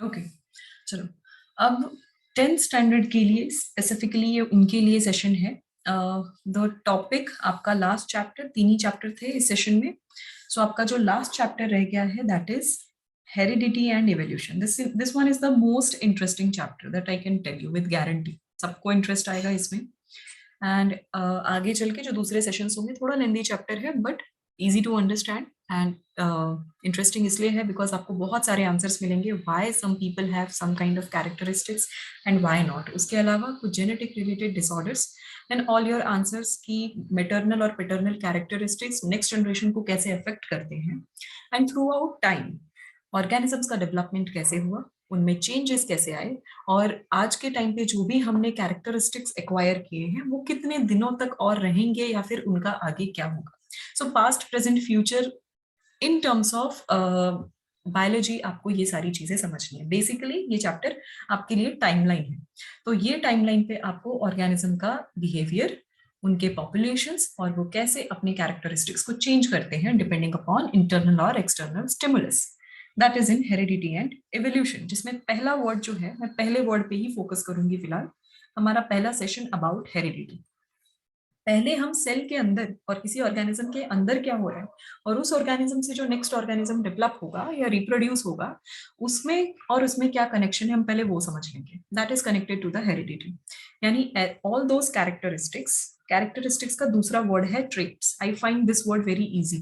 Okay, चलो। अब 10th standard के लिए स्पेसिफिकली ये उनके लिए सेशन है। द टॉपिक आपका लास्ट चैप्टर, 3 ही चैप्टर थे इस सेशन में। सो आपका जो लास्ट चैप्टर रह गया है that is heredity and evolution. This one is the most interesting chapter that I can tell you with guarantee. सबको इंटरेस्ट आएगा इसमें। एंड आगे चल के जो दूसरे सेशंस होंगे, थोड़ा लेंदी चैप्टर है but easy to understand and interesting इसलिए है बिकॉज आपको बहुत सारे आंसर्स मिलेंगे why some people have some kind of characteristics and why not. उसके अलावा कुछ genetic related disorders and all your answers की मेटर्नल और पेटर्नल कैरेक्टरिस्टिक्स नेक्स्ट जनरेशन को कैसे अफेक्ट करते हैं and throughout time organisms का डेवलपमेंट कैसे हुआ, उनमें चेंजेस कैसे आए, और आज के टाइम पे जो भी हमने कैरेक्टरिस्टिक्स एक्वायर किए हैं वो कितने दिनों तक और रहेंगे या फिर उनका आगे क्या होगा। सो past present future in terms of biology आपको ये सारी चीजें समझनी है। बेसिकली ये चैप्टर आपके लिए टाइमलाइन है। तो ये टाइमलाइन पे आपको ऑर्गेनिज्म का बिहेवियर, उनके पॉपुलेशंस और वो कैसे अपने कैरेक्टरिस्टिक्स को चेंज करते हैं डिपेंडिंग अपॉन इंटरनल और external stimulus, that is in heredity and evolution. जिसमें पहला वर्ड जो है, मैं पहले वर्ड पे ही फोकस करूंगी फिलहाल। हमारा पहला सेशन अबाउट हेरिडिटी। पहले हम सेल के अंदर और किसी ऑर्गेनिज्म के अंदर क्या हो रहा है और उस ऑर्गेनिज्म से जो नेक्स्ट ऑर्गेनिज्म डेवलप होगा या रिप्रोड्यूस होगा उसमें और उसमें क्या कनेक्शन है हम पहले वो समझ लेंगे। That is connected to the heredity. यानी ऑल दोज कैरेक्टरिस्टिक्स, कैरेक्टरिस्टिक्स का दूसरा वर्ड है traits. I find this word very easy.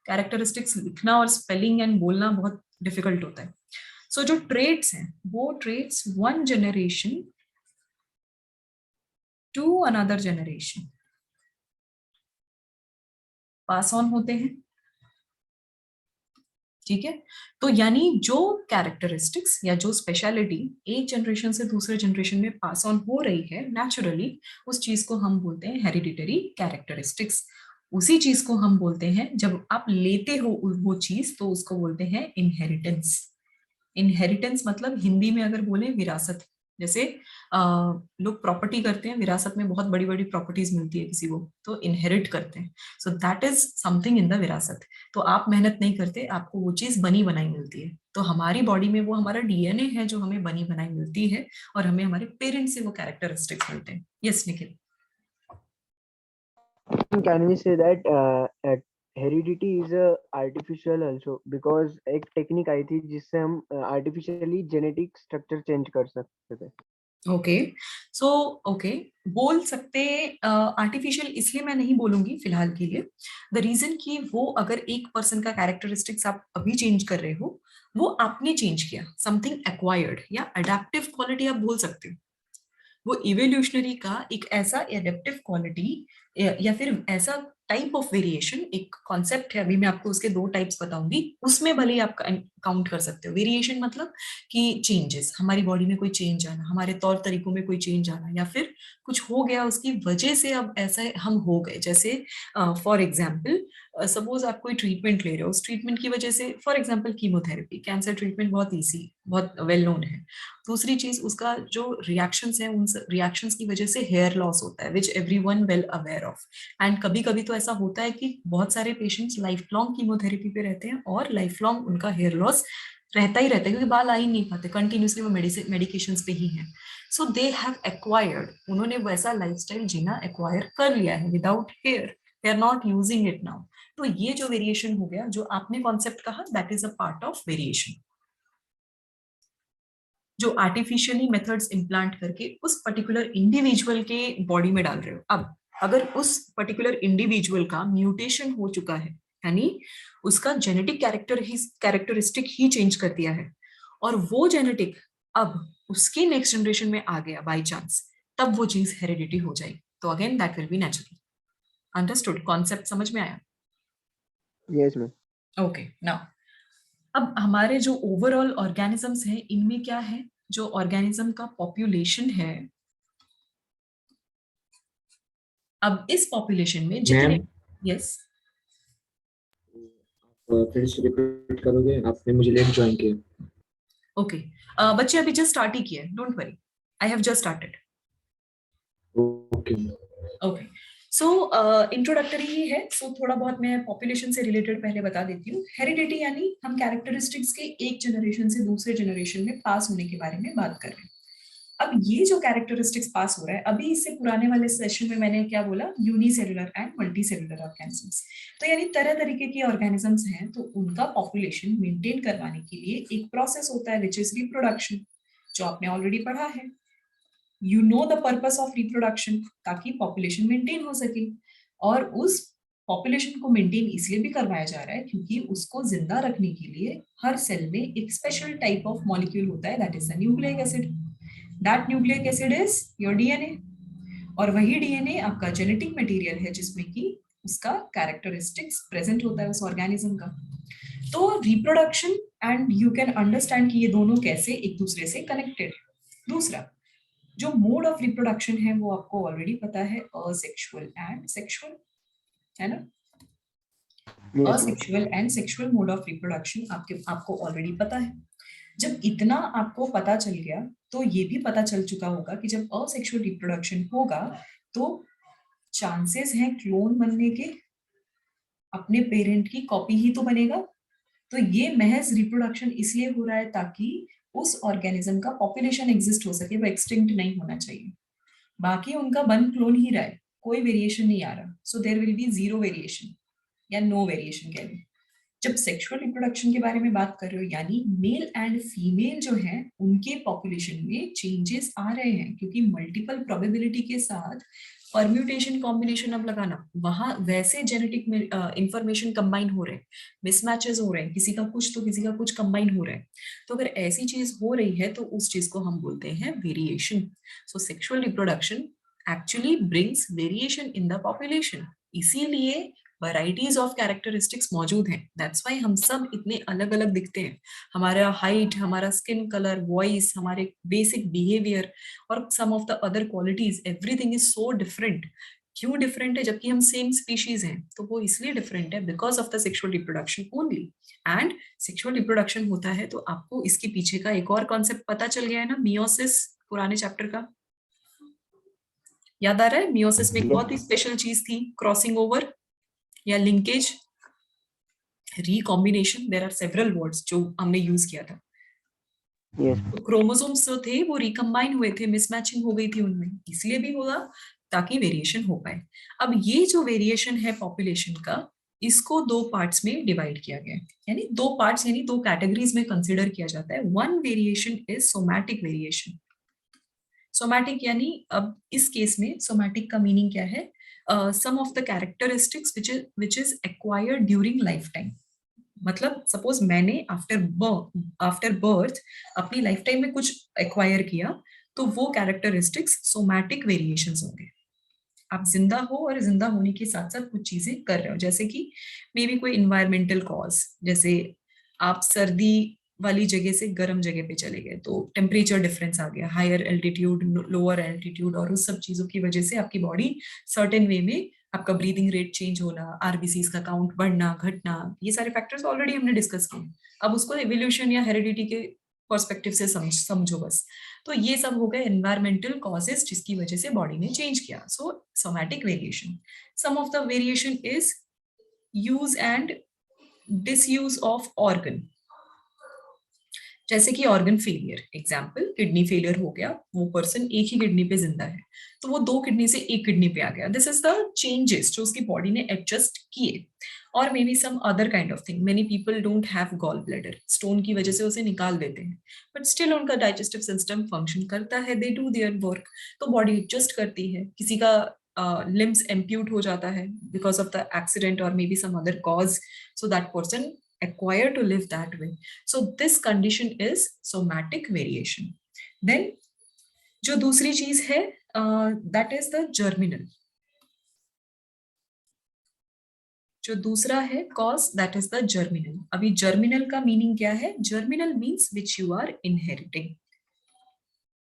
Characteristics लिखना और स्पेलिंग एंड बोलना बहुत डिफिकल्ट होता है। सो जो ट्रेट्स हैं वो traits one generation to another generation pass on होते हैं। ठीक है, तो यानी जो कैरेक्टरिस्टिक्स या जो स्पेशलिटी एक जनरेशन से दूसरे जनरेशन में पास ऑन हो रही है नेचुरली, उस चीज को हम बोलते हैं हेरिडिटरी कैरेक्टरिस्टिक्स। उसी चीज को हम बोलते हैं, जब आप लेते हो वो चीज तो उसको बोलते हैं इनहेरिटेंस। इनहेरिटेंस मतलब हिंदी में अगर बोले विरासत। जैसे लोग प्रॉपर्टी करते हैं, विरासत में बहुत बड़ी बड़ी प्रॉपर्टीज मिलती है किसी को तो इनहेरिट करते हैं। सो that is something in the विरासत। तो आप मेहनत नहीं करते, आपको वो चीज बनी बनाई मिलती है। तो हमारी बॉडी में वो हमारा डीएनए है जो हमें बनी बनाई मिलती है और हमें हमारे पेरेंट्स से वो कैरेक्टरिस्टिक्स मिलते हैं। Yes Nikhil. Can we say that heredity is artificial also because एक टेक्निक आई थी जिससे हम आर्टिफिशियली जेनेटिक स्ट्रक्चर चेंज कर सकते थे। ओके, सो ओके, बोल सकते। आर्टिफिशियल इसलिए मैं नहीं बोलूंगी फिलहाल के लिए। द रीजन कि वो अगर एक पर्सन का कैरेक्टरिस्टिक्स आप अभी चेंज कर रहे हो, वो आपने चेंज किया, समथिंग एक्वायर्ड या अडेप्टिव क्वालिटी आप बोल सकते हो। वो इवोल्यूशनरी का एक ऐसा एडेप्टिव क्वालिटी या फिर ऐसा टाइप ऑफ वेरिएशन, एक कॉन्सेप्ट है, अभी मैं आपको उसके 2 टाइप्स बताऊंगी, उसमें भले ही आप काउंट कर सकते हो। वेरिएशन मतलब कि चेंजेस, हमारी बॉडी में कोई चेंज आना, हमारे तौर तरीकों में कोई चेंज आना, या फिर कुछ हो गया उसकी वजह से अब ऐसा हम हो गए। जैसे फॉर एग्जाम्पल सपोज आप कोई ट्रीटमेंट ले रहे हो, उस ट्रीटमेंट की वजह से, for example chemotherapy, cancer treatment बहुत ईजी, बहुत वेल नोन है। दूसरी चीज, उसका जो रिएक्शंस है, उन रिएक्शंस की वजह से हेयर लॉस होता है, which everyone well aware of. And कभी कभी तो ऐसा होता है कि बहुत सारे पेशेंट्स लाइफ लॉन्ग कीमोथेरेपी पे रहते हैं और लाइफ लॉन्ग उनका हेयर लॉस रहता ही रहता है, क्योंकि बाल आ ही नहीं पाते, कंटिन्यूसली वो मेडिकेशंस पे ही हैं। सो दे हैव एक्वायर्ड, उन्होंने वैसा लाइफस्टाइल जीना एक्वायर कर लिया है without hair, they are not using it now. तो ये जो वेरिएशन हो गया, जो आपने कॉन्सेप्ट कहा, that is a part of variation, जो आर्टिफिशियली मेथड्स इम्प्लांट करके उस पर्टिकुलर इंडिविजुअल के बॉडी में डाल रहे हो। अब अगर उस पर्टिकुलर इंडिविजुअल का म्यूटेशन हो चुका है, यानी उसका जेनेटिक कैरेक्टरिस्टिक ही चेंज कर दिया है, और वो जेनेटिक अब उसके नेक्स्ट जनरेशन में आ गया बाय चांस, तब वो चीज हेरिडिटी हो जाएगी। तो again that will be natural. Understood? Concept समझ में आया? Yes ma'am. ओके, नाउ अब हमारे जो ओवरऑल ऑर्गेनिजम्स हैं, इनमें क्या है, जो ऑर्गेनिज्म का पॉपुलेशन है, अब इस पॉपुलेशन में जितने, मैम यस, फिर से रिपीट करोगे? आपने मुझे लेट ज्वाइन किया। ओके, बच्चे अभी जस्ट स्टार्ट ही किए, don't worry, I have just started. Okay. Okay, so introductory ही है, सो थोड़ा बहुत मैं पॉपुलेशन से रिलेटेड पहले बता देती हूँ। हेरिडिटी यानी हम कैरेक्टरिस्टिक्स के एक जनरेशन से दूसरे जनरेशन में पास होने के बारे में बात कर रहे हैं। अब ये जो कैरेक्टरिस्टिक्स पास हो रहा है, अभी इससे पुराने वाले सेशन में मैंने क्या बोला, यूनिसेलुलर एंड मल्टीसेलुलर ऑर्गेनिजम्स। तो यानी तरह तरीके की ऑर्गेनिजम्स हैं, तो उनका पॉपुलेशन मेंटेन करवाने के लिए एक प्रोसेस होता है विच इज रिप्रोडक्शन, जो आपने ऑलरेडी पढ़ा है। You know the purpose of reproduction, ताकि पॉपुलेशन मेंटेन हो सके। और उस पॉपुलेशन को मेंटेन इसलिए भी करवाया जा रहा है क्योंकि उसको जिंदा रखने के लिए हर सेल में एक स्पेशल टाइप ऑफ मॉलिक्यूल होता है, that is the nucleic acid. That nucleic acid is your DNA, और वही डीएनए आपका जेनेटिक मटेरियल है जिसमें कि उसका कैरेक्टरिस्टिक्स प्रेजेंट होता है उस ऑर्गेनिज्म का। तो reproduction and you can understand कि ये दोनों कैसे एक दूसरे से कनेक्टेड है। दूसरा जो मोड ऑफ रिप्रोडक्शन है वो आपको ऑलरेडी पता है, असेक्सुअल एंड सेक्सुअल, है ना। Asexual and sexual mode of reproduction आपको ऑलरेडी पता है। जब इतना आपको पता चल गया तो ये भी पता चल चुका होगा कि जब असेक्सुअल रिप्रोडक्शन होगा तो चांसेस हैं क्लोन बनने के, अपने पेरेंट की कॉपी ही तो बनेगा। तो ये महज रिप्रोडक्शन इसलिए हो रहा है ताकि उस ऑर्गेनिज्म का पॉपुलेशन एग्जिस्ट हो सके, वो एक्सटिंक्ट नहीं होना चाहिए। बाकी उनका बन क्लोन ही रहा है, कोई वेरिएशन नहीं आ रहा, so there will be zero variation या नो वेरिएशन कह लो। जब सेक्सुअल रिप्रोडक्शन के बारे में बात कर रहे हो, यानी मेल एंड फीमेल जो है उनके पॉपुलेशन में चेंजेस आ रहे हैं, क्योंकि मल्टीपल प्रोबेबिलिटी के साथ परम्यूटेशन कॉम्बिनेशन अब लगाना, वहां वैसे जेनेटिक इंफॉर्मेशन कंबाइन हो रहे हैं, मिसमैचेस हो रहे हैं, किसी का कुछ तो किसी का कुछ कंबाइन हो रहा है। तो अगर ऐसी चीज हो रही है तो उस चीज को हम बोलते हैं variation. So sexual reproduction actually brings variation in the population, इसीलिए वैराइटीज ऑफ कैरेक्टरिस्टिक्स मौजूद हैं। दैट्स व्हाई हम सब इतने अलग अलग दिखते हैं। हमारा हाइट, हमारा स्किन कलर, वॉइस, हमारे बेसिक बिहेवियर और some of the other qualities, everything is so different. क्यों डिफरेंट है जबकि हम सेम स्पीशीज हैं? तो वो इसलिए डिफरेंट है because of the sexual reproduction only. And sexual reproduction होता है तो आपको इसके पीछे का एक और कॉन्सेप्ट पता चल गया है ना, मियोसिस, पुराने चैप्टर का याद आ रहा है? मियोसिस में एक बहुत ही स्पेशल चीज थी, क्रॉसिंग ओवर या linkage, recombination, there are several words जो हमने यूज किया था। तो क्रोमोसोम्स जो थे वो रिकम्बाइन हुए थे, मिसमैचिंग हो गई थी उनमें, इसलिए भी होगा ताकि वेरिएशन हो पाए। अब ये जो वेरिएशन है पॉपुलेशन का, इसको दो पार्ट्स में डिवाइड किया गया है, यानी दो पार्ट्स यानी दो कैटेगरीज में कंसिडर किया जाता है। One variation is somatic variation. Somatic यानी अब इस केस में सोमैटिक का मीनिंग क्या है? Some of the characteristics which is acquired during lifetime। मतलब सपोज मैंने आफ्टर बर्थ अपनी लाइफ टाइम में कुछ एक्वायर किया, तो वो कैरेक्टरिस्टिक्स सोमैटिक वेरिएशंस होंगे। आप जिंदा हो और जिंदा होने के साथ साथ कुछ चीजें कर रहे हो, जैसे कि मे बी कोई इन्वायरमेंटल कॉज, जैसे आप सर्दी वाली जगह से गर्म जगह पे चले गए तो टेम्परेचर डिफरेंस आ गया, हायर एल्टीट्यूड लोअर एल्टीट्यूड, और उस सब चीजों की वजह से आपकी बॉडी सर्टेन वे में, आपका ब्रीदिंग रेट चेंज होना, आरबीसीज का काउंट बढ़ना घटना, ये सारे फैक्टर्स ऑलरेडी हमने डिस्कस किए। अब उसको एवोल्यूशन या हेरिडिटी के पर्सपेक्टिव से समझो बस। तो ये सब हो गए एनवायरमेंटल कॉजेस जिसकी वजह से बॉडी ने चेंज किया। So somatic variation, some of the variation is use and disuse of organ, जैसे कि organ failure, example kidney failure हो गया, वो पर्सन एक ही किडनी पे जिंदा है तो वो दो किडनी से एक किडनी पे आ गया, दिस इज द चेंजेस जो उसकी बॉडी ने एडजस्ट किए। और maybe some other kind of thing, many people don't have gall bladder, stone की वजह से उसे निकाल देते हैं, बट स्टिल उनका डाइजेस्टिव सिस्टम फंक्शन करता है, दे डू देयर वर्क, तो बॉडी एडजस्ट करती है। किसी का लिम्स एम्प्यूट हो जाता है बिकॉज ऑफ द एक्सीडेंट और maybe some other cause, so that person acquire to live that way. So this condition is somatic variation. Then जो दूसरी चीज है that is the germinal, जो दूसरा है cause that is the germinal। अभी germinal का मीनिंग क्या है? germinal means which you are inheriting,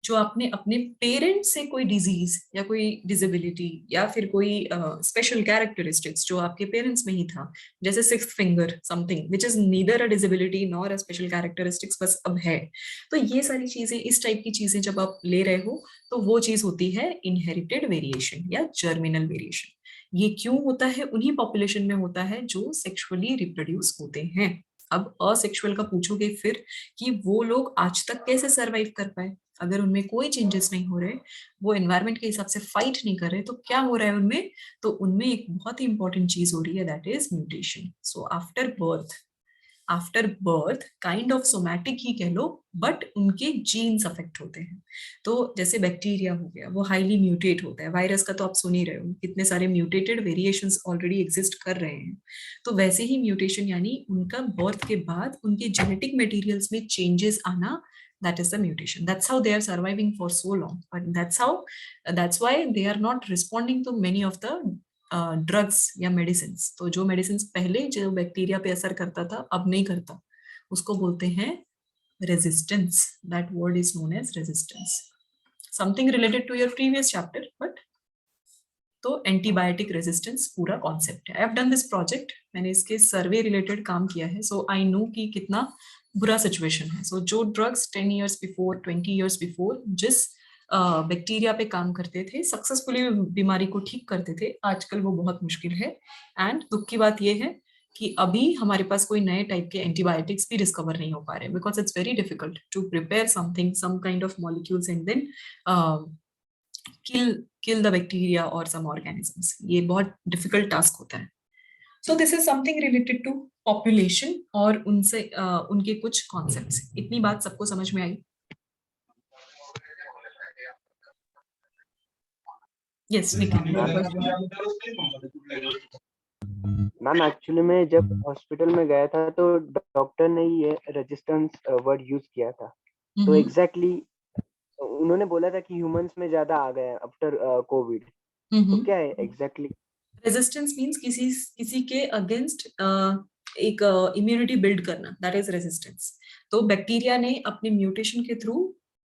जो आपने अपने पेरेंट्स से कोई डिजीज या कोई डिसेबिलिटी या फिर कोई स्पेशल कैरेक्टरिस्टिक्स जो आपके पेरेंट्स में ही था, जैसे sixth finger, something which is neither a disability nor a special characteristics, बस अब है। तो ये सारी चीजें, इस टाइप की चीजें जब आप ले रहे हो तो वो चीज होती है इनहेरिटेड वेरिएशन या जर्मिनल वेरिएशन। ये क्यों होता है? उन्हीं पॉपुलेशन में होता है जो सेक्सुअली रिप्रोड्यूस होते हैं। अब असेक्सुअल का पूछोगे फिर कि वो लोग आज तक कैसे सरवाइव कर पाए, अगर उनमें कोई चेंजेस नहीं हो रहे, वो एनवायरमेंट के हिसाब से फाइट नहीं कर रहे, तो क्या हो रहा है उनमें? तो उनमें एक बहुत ही इंपॉर्टेंट चीज हो रही है, that is mutation. So after birth kind of somatic ही कह लो, बट उनके जीन्स अफेक्ट होते हैं। तो जैसे बैक्टीरिया हो गया, वो हाईली म्यूटेट होता है। वायरस का तो आप सुन ही रहे हो, कितने सारे म्यूटेटेड वेरिएशंस ऑलरेडी एग्जिस्ट कर रहे हैं। तो वैसे ही म्यूटेशन यानी उनका बर्थ के बाद उनके जेनेटिक मटेरियल्स में चेंजेस आना, that is the mutation. That's how they are surviving for so long, but that's why they are not responding to many of the drugs या मेडिसिन। तो जो मेडिसिन पहले जो बैक्टीरिया पे असर करता था अब नहीं करता, उसको बोलते हैं resistance. That word is known as resistance, something related to your previous chapter. But तो एंटीबायोटिक रेजिस्टेंस पूरा कॉन्सेप्ट है। I have done this project, मैंने इसके सर्वे रिलेटेड काम किया है, सो आई नो कि कितना बुरा सिचुएशन है। सो जो drugs 10 years before 20 years before जिस बैक्टीरिया पे काम करते थे, सक्सेसफुली बीमारी को ठीक करते थे, आजकल वो बहुत मुश्किल है। एंड दुख की बात ये है कि अभी हमारे पास कोई नए टाइप के एंटीबायोटिक्स भी डिस्कवर नहीं हो पा रहे, because it's very difficult to prepare something, some kind of molecules and then kill the bacteria or some organisms. ये बहुत difficult task होता है। So this is something related to population और उनसे उनके कुछ concepts। इतनी बात सबको समझ में आई? Yes, निखिल। मैम एक्चुअली में जब हॉस्पिटल में गया था तो डॉक्टर ने ये रेजिस्टेंस वर्ड यूज किया था। तो एग्जैक्टली उन्होंने बोला था कि ह्यूमंस में ज्यादा आ गया आफ्टर कोविड। तो क्या है एग्जैक्टली? रेजिस्टेंस मींस किसी के अगेंस्ट एक इम्यूनिटी बिल्ड करना, दैट इज रेजिस्टेंस। तो बैक्टीरिया ने अपने म्यूटेशन के थ्रू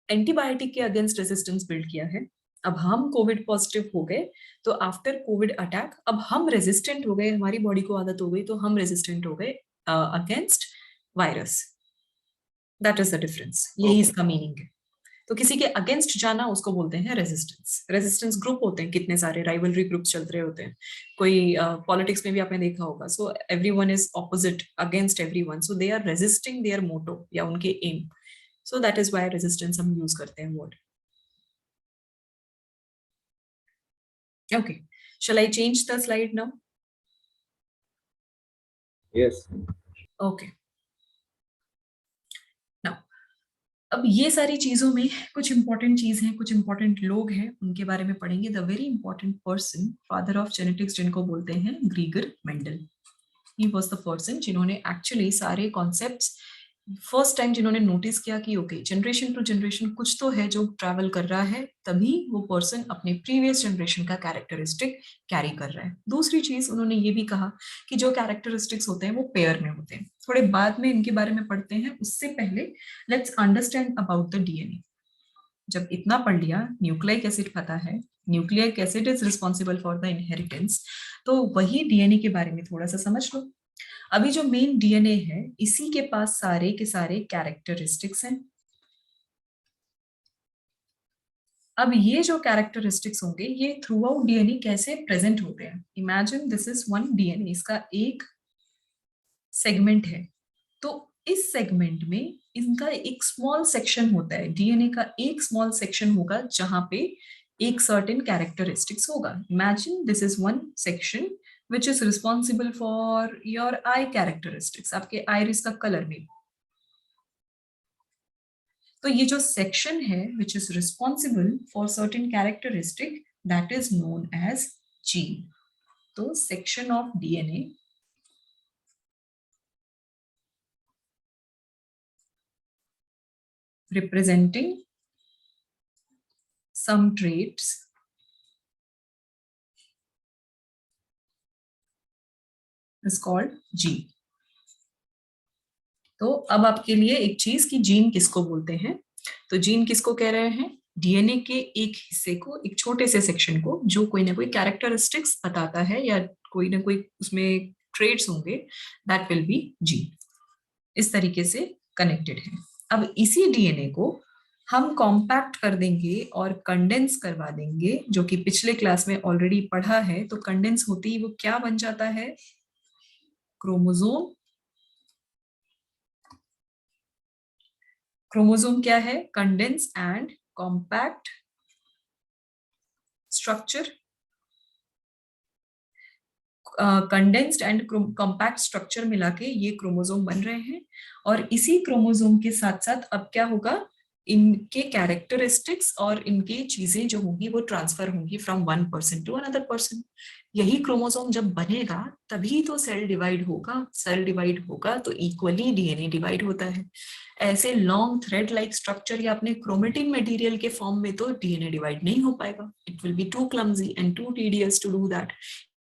एंटीबायोटिक के अगेंस्ट रेजिस्टेंस बिल्ड किया है। अब हम कोविड पॉजिटिव हो गए, तो आफ्टर कोविड अटैक अब हम रेजिस्टेंट हो गए, हमारी बॉडी को आदत हो गई, तो हम रेजिस्टेंट हो गए against virus. That is the difference, यही इसका मीनिंग है। तो किसी के अगेंस्ट जाना उसको बोलते हैं रेजिस्टेंस। रेजिस्टेंस ग्रुप होते हैं कितने सारे, राइवलरी ग्रुप्स चल रहे होते हैं। कोई पॉलिटिक्स में भी आपने देखा होगा। So everyone is opposite against everyone, so they are resisting their motto या उनके aim. So that is why resistance हम यूज करते हैं word. Okay, shall I change the slide now? Yes. Okay, अब ये सारी चीजों में कुछ इंपॉर्टेंट चीज है, कुछ इंपॉर्टेंट लोग हैं, उनके बारे में पढ़ेंगे। The very important person, father of genetics जिनको बोलते हैं, ग्रीगर Mendel. He was the person जिन्होंने एक्चुअली सारे कॉन्सेप्ट्स फर्स्ट टाइम जिन्होंने नोटिस किया कि ओके, जनरेशन टू जनरेशन कुछ तो है जो ट्रैवल कर रहा है, तभी वो पर्सन अपने प्रीवियस जनरेशन का कैरेक्टरिस्टिक कैरी कर रहा है। दूसरी चीज उन्होंने ये भी कहा कि जो कैरेक्टरिस्टिक्स होते हैं वो पेयर में होते हैं। थोड़े बाद में इनके बारे में पढ़ते हैं, उससे पहले let's understand about the DNA. जब इतना पढ़ लिया, न्यूक्लिक एसिड पता है, nucleic acid is responsible for the inheritance, तो वही डीएनए के बारे में थोड़ा सा समझ लो। अभी जो मेन डीएनए है, इसी के पास सारे के सारे कैरेक्टरिस्टिक्स हैं। अब ये जो कैरेक्टरिस्टिक्स होंगे, ये थ्रू आउट डीएनए कैसे प्रेजेंट होते हैं? Imagine this is one DNA, इसका एक सेगमेंट है, तो इस सेगमेंट में इनका एक स्मॉल सेक्शन होता है, डीएनए का एक स्मॉल सेक्शन होगा जहां पे एक सर्टेन कैरेक्टरिस्टिक्स होगा। Imagine this is one section which is responsible for your eye characteristics, आपके आइरिस का कलर में। तो ये जो सेक्शन है which is responsible for certain characteristic, that is known as gene. तो section of DNA representing some traits is called gene. तो अब आपके लिए एक चीज कि जीन किसको बोलते हैं। तो जीन किसको कह रहे हैं? डीएनए के एक हिस्से को, एक छोटे से सेक्शन को, जो कोई ना कोई कैरेक्टरिस्टिक्स बताता है या कोई ना कोई उसमें ट्रेट्स होंगे, दैट विल बी जीन। इस तरीके से कनेक्टेड है। अब इसी डीएनए को हम कॉम्पैक्ट कर देंगे और कंडेंस करवा देंगे, जो कि पिछले क्लास में ऑलरेडी पढ़ा है। तो कंडेंस होते ही वो क्या बन जाता है? क्रोमोसोम। क्रोमोसोम क्या है? Condense and compact structure. Condensed and compact structure मिला के ये क्रोमोसोम बन रहे हैं। और इसी क्रोमोसोम के साथ साथ अब क्या होगा? इनके कैरेक्टरिस्टिक्स और इनकी चीजें जो होंगी वो ट्रांसफर होंगी from one person to another person. यही क्रोमोसोम जब बनेगा तभी तो सेल डिवाइड होगा। सेल डिवाइड होगा तो इक्वली डीएनए डिवाइड होता है। ऐसे लॉन्ग थ्रेड लाइक स्ट्रक्चर या अपने क्रोमेटिन मटेरियल के फॉर्म में तो डीएनए डिवाइड नहीं हो पाएगा। It will be too clumsy and too tedious to do that.